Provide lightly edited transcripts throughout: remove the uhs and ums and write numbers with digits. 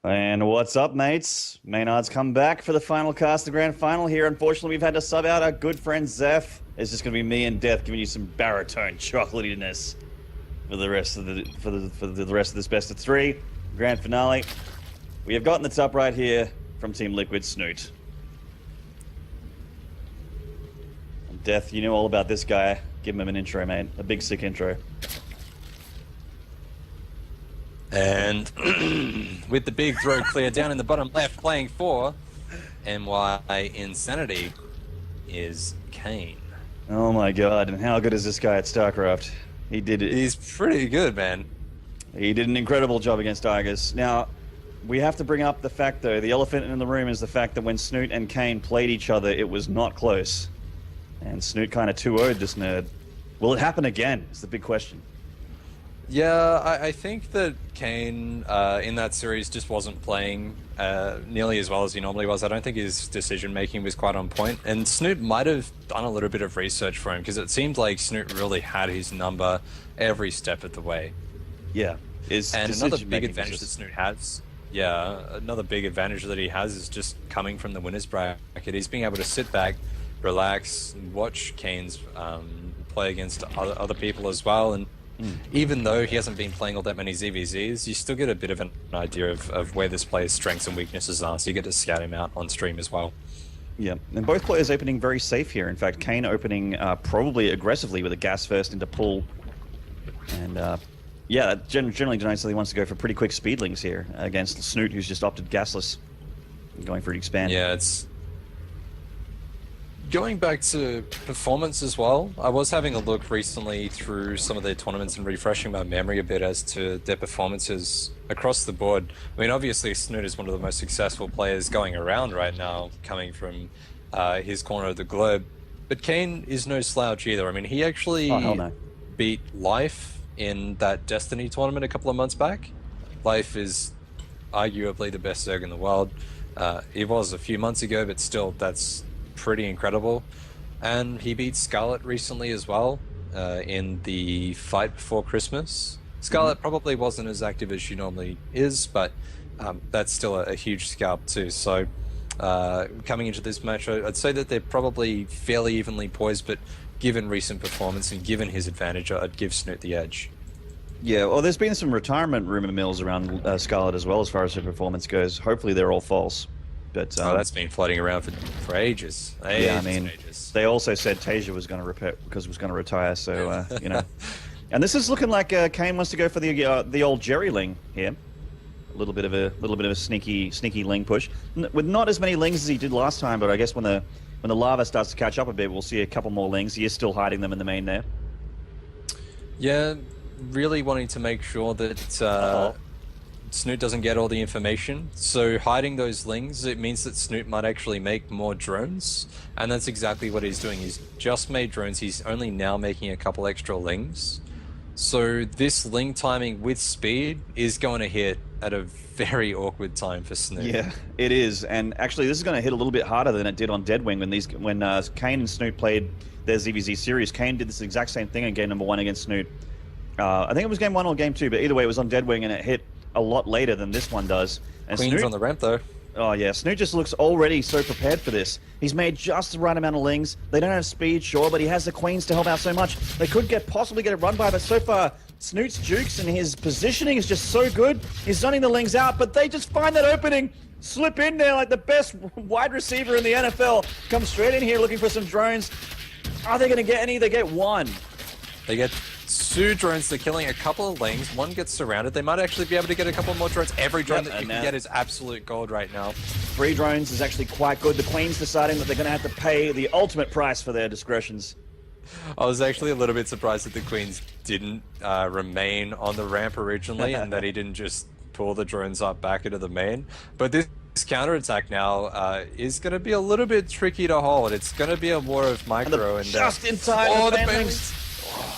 And what's up, mates? Maynard's come back for the final cast, the grand final here. Unfortunately, we've had to sub out our good friend Zeph. It's just going to be me and Death giving you some baritone chocolatiness for the rest of the rest of this best of three grand finale. We have gotten the top right here from Team Liquid Snute. And Death, you know all about this guy. Give him an intro, mate. A big sick intro. And with the big throw clear down in the bottom left, playing for NY Insanity is Kane. Oh my god, and how good is this guy at Starcraft? He did it. He's pretty good, man. He did an incredible job against Tigers. Now, we have to bring up the fact, though, the elephant in the room is the fact that when Snute and Kane played each other, it was not close. And Snute kind of 2-0'd this nerd. Will it happen again, is the big question. Yeah, I think that Kane in that series just wasn't playing nearly as well as he normally was. I don't think his decision-making was quite on point. And Snute might have done a little bit of research for him, because it seemed like Snute really had his number every step of the way. Yeah. And another big advantage that Snute has, another big advantage that he has is just coming from the winner's bracket. He's being able to sit back, relax, and watch Kane's play against other people as well. And even though he hasn't been playing all that many ZVZs, you still get a bit of an idea of where this player's strengths and weaknesses are, so you get to scout him out on stream as well. Yeah, and both players opening very safe here. In fact, Kane opening probably aggressively with a gas first into pull. And yeah, that generally denotes that he wants to go for pretty quick speedlings here against Snute, who's just opted gasless and going for an expand. Yeah, it's... Going back to performance as well, I was having a look recently through some of their tournaments and refreshing my memory a bit as to their performances across the board. I mean, obviously Snute is one of the most successful players going around right now, coming from his corner of the globe. But Kane is no slouch either. I mean, he actually beat Life in that Destiny tournament a couple of months back. Life is arguably the best Zerg in the world. It was a few months ago, but still, that's pretty incredible. And he beat Scarlet recently as well in the fight before Christmas. Scarlet probably wasn't as active as she normally is, but that's still a huge scalp too. So coming into this match, I'd say that they're probably fairly evenly poised, but given recent performance and given his advantage, I'd give Snute the edge. Yeah, well, there's been some retirement rumor mills around Scarlet as well as far as her performance goes. Hopefully they're all false. But, that's been floating around for ages. Yeah, I mean, they also said Tasia was going to retire, so you know. And this is looking like Kane wants to go for the old Jerry Ling here. A little bit of a sneaky Ling push, with not as many Lings as he did last time. But I guess when the lava starts to catch up a bit, we'll see a couple more Lings. He is still hiding them in the main there. Yeah, really wanting to make sure that Snute doesn't get all the information. So hiding those Lings, it means that Snute might actually make more drones, and that's exactly what he's doing. He's just made drones. He's only now making a couple extra Lings. So this Ling timing with speed is going to hit at a very awkward time for Snute. Yeah, it is. And actually, this is going to hit a little bit harder than it did on Deadwing when Kane and Snute played their ZVZ series. Kane did this exact same thing in game number 1 against Snute. I think it was game 1 or game 2, but either way, it was on Deadwing, and it hit a lot later than this one does. And Queen's Snute, on the ramp though. Oh yeah, Snute just looks already so prepared for this. He's made just the right amount of Lings. They don't have speed, sure, but he has the Queens to help out so much. They could possibly get it run by, but so far, Snute's jukes and his positioning is just so good. He's zoning the Lings out, but they just find that opening, slip in there like the best wide receiver in the NFL. Come straight in here looking for some drones. Are they going to get any? They get one. They get 2 drones. They're killing a couple of Lings. One gets surrounded. They might actually be able to get a couple more drones. Every drone that you can get is absolute gold right now. 3 drones is actually quite good. The Queen's deciding that they're going to have to pay the ultimate price for their discretions. I was actually a little bit surprised that the Queens didn't remain on the ramp originally and that he didn't just pull the drones up back into the main. But this counterattack now is going to be a little bit tricky to hold. It's going to be a war of micro. And just in time. Oh, the Banelings.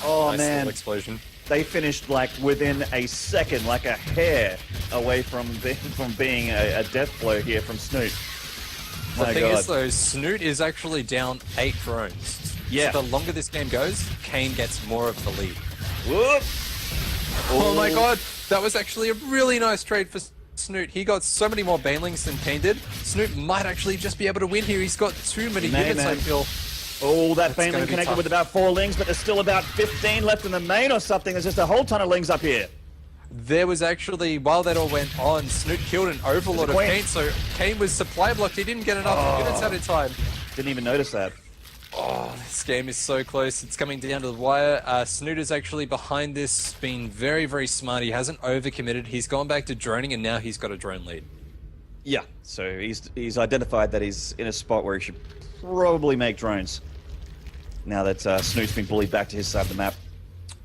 Oh nice man, explosion. They finished like within a second, like a hair away from being a death blow here from Snute. The thing is though, Snute is actually down 8 drones. Yeah. So the longer this game goes, Kane gets more of the lead. Whoop! Oh my god, that was actually a really nice trade for Snute. He got so many more banelings than Kane did. Snute might actually just be able to win here. He's got too many units, I feel. Oh, that It's gonna baneling be connected tough. with about 4 lings, but there's still about 15 left in the main or something. There's just a whole ton of lings up here. There was actually, while that all went on, Snute killed an overlord of Queen. Kane, so Kane was supply blocked. He didn't get enough units at a time. Didn't even notice that. Oh, this game is so close. It's coming down to the wire. Snute is actually behind this, being very, very smart. He hasn't overcommitted. He's gone back to droning, and now he's got a drone lead. Yeah, so he's identified that he's in a spot where he should probably make drones. Now that Snoot's been bullied back to his side of the map.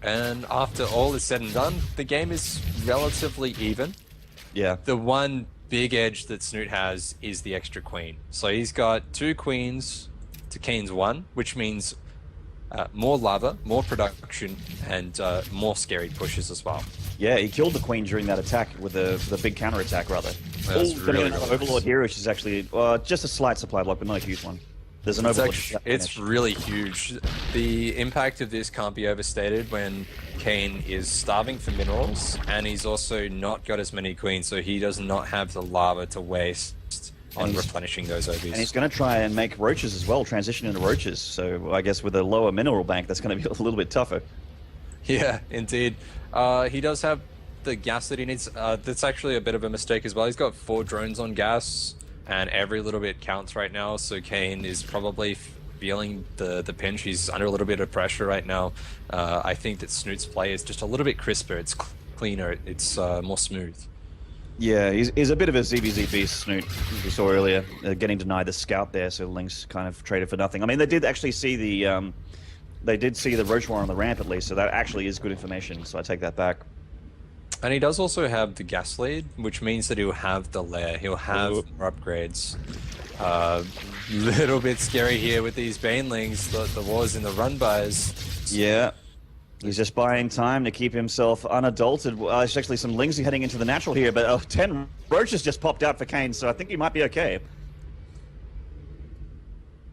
And after all is said and done, the game is relatively even. Yeah. The one big edge that Snute has is the extra queen. So he's got 2 queens to Kane's 1, which means more lava, more production, and more scary pushes as well. Yeah, he killed the queen during that attack with the big counter attack, rather. That's Gonna really get another close. Overlord here, which is actually just a slight supply block, but not a huge one. There's an Overlord. It's really huge. The impact of this can't be overstated when Kane is starving for minerals, and he's also not got as many queens, so he does not have the lava to waste on replenishing those OBs. And he's going to try and make roaches as well, transition into roaches. So I guess with a lower mineral bank, that's going to be a little bit tougher. Yeah, indeed. He does have the gas that he needs. That's actually a bit of a mistake as well. He's got 4 drones on gas, and every little bit counts right now, so Kane is probably feeling the pinch. He's under a little bit of pressure right now. I think that Snoot's play is just a little bit crisper. It's cleaner. It's more smooth. Yeah, he's a bit of a ZVZ beast, Snoot, as we saw earlier. Getting denied the scout there, so Lynx kind of traded for nothing. I mean, they did actually see the Roach War on the ramp at least, so that actually is good information, so I take that back. And he does also have the gas lead, which means that he'll have the lair. He'll have more upgrades. Little bit scary here with these banelings, the wars in the run bys. Yeah. He's just buying time to keep himself unadulterated. There's actually some Lings heading into the natural here, but 10 roaches just popped out for Kane, so I think he might be okay.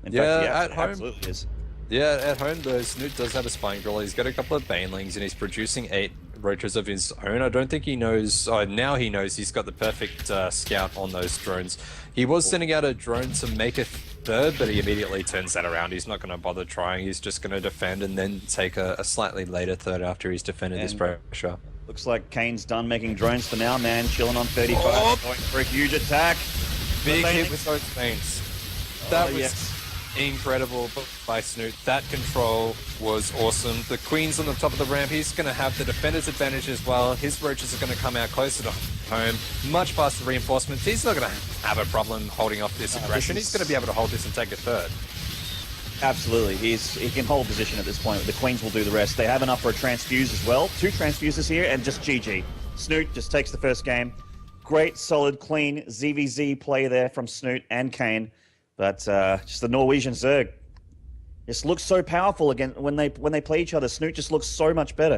In fact, at home. Absolutely is. Yeah, at home though, Snute does have a spine gorilla. He's got a couple of banelings, and he's producing 8 roaches of his own. I don't think he knows. Oh, now he knows he's got the perfect scout on those drones. He was sending out a drone to make a third, but he immediately turns that around. He's not going to bother trying. He's just going to defend and then take a slightly later third after he's defended this pressure. Looks like Kane's done making drones for now, man. Chilling on 35, going for a huge attack. Big hit with those mains. That was yes. incredible by Snute. That control was awesome. The queen's on the top of the ramp. He's going to have the defender's advantage as well. His roaches are going to come out closer to home. Much faster reinforcements. He's not going to have a problem holding off this aggression. He's going to be able to hold this and take a third. Absolutely. He can hold position at this point. The Queens will do the rest. They have enough for a transfuse as well. 2 transfuses here and just GG. Snute just takes the first game. Great, solid, clean ZVZ play there from Snute and Kane. But just the Norwegian Zerg just looks so powerful again when they play each other. Snute just looks so much better.